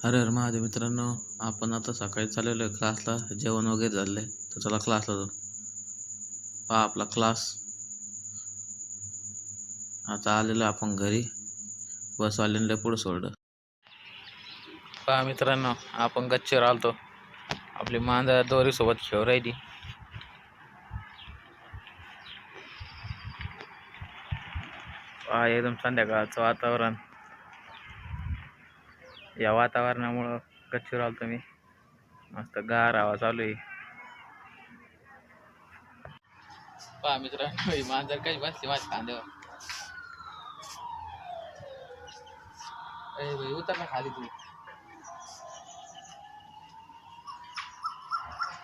हर हर महादेव मित्रांनो, आपण आता सकाळी चाललेलो आहे क्लासला. जेवण वगैरे झालंय तर चला क्लासला जाऊ. पहा आपला क्लास. आता आलेलो आपण घरी. बसवाल्यांना पुढे सोडलं. पहा मित्रांनो, आपण गच्चीवर आलतो. आपली मांजर दोरी सोबत खेळ राहिली. पहा एकदम संध्याकाळचं वातावरण. या वातावरणामुळं गच्चीवर आलतो मी. मस्त गार हवा चालू आहे. पहा मित्रांनो, ही मांजर कशी बसली माझ्या खांद्यावर. ए भाई उतर ना खाली तू.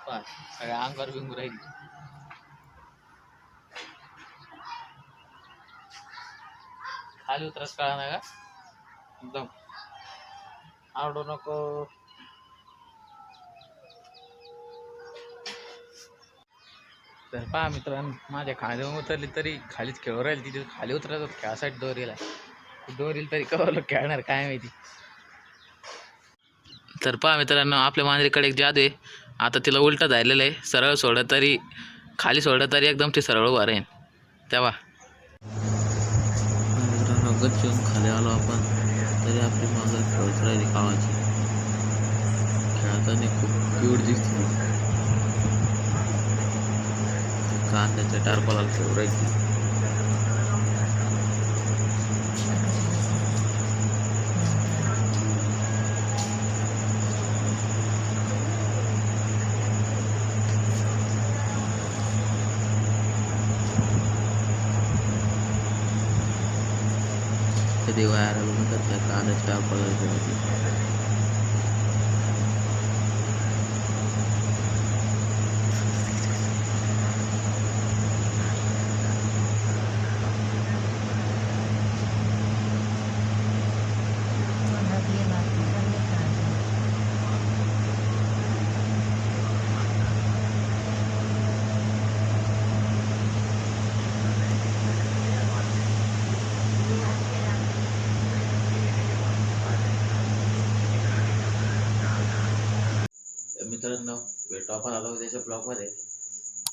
पहा सगळ्या अंगावर बिंगू राहिली. खाली उतरच कळा ना का एकदम. आवडू नको. तर पहा मित्रांनो, माझ्या खांद्यावर उतरली तरी खालीच खेळू राहील. तिथे खाली उतरायचं खेळासाठी दोरीला. दोरीला तरी कवर खेळणार काय माहिती. तर पहा मित्रांनो, आपल्या मांजरीकडे एक जादू आहे. आता तिला उलटं झालेलं आहे. सरळ सोडलं तरी खाली सोडलं तरी एकदम ती सरळ उभा राहील. तेव्हा मित्रांनो, गच्चीवरून खाली आलो आपण तरी आपली मांजर खेळत राहिली कावाची. खेळताना खूप क्यूट दिसते. कांद्याच्या टारपाला खेळू राहिली. कधी वायर म्हणतात त्या कांद्याच्या टारपाला खेळायची. मित्रांनो, भेटू आपण आता उद्याच्या ब्लॉगमध्ये.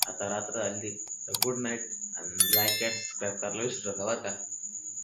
आता रात्र झाली तर गुड नाईट. आणि लाईक आणि सबस्क्राईब करायला विसरू नका बरं का.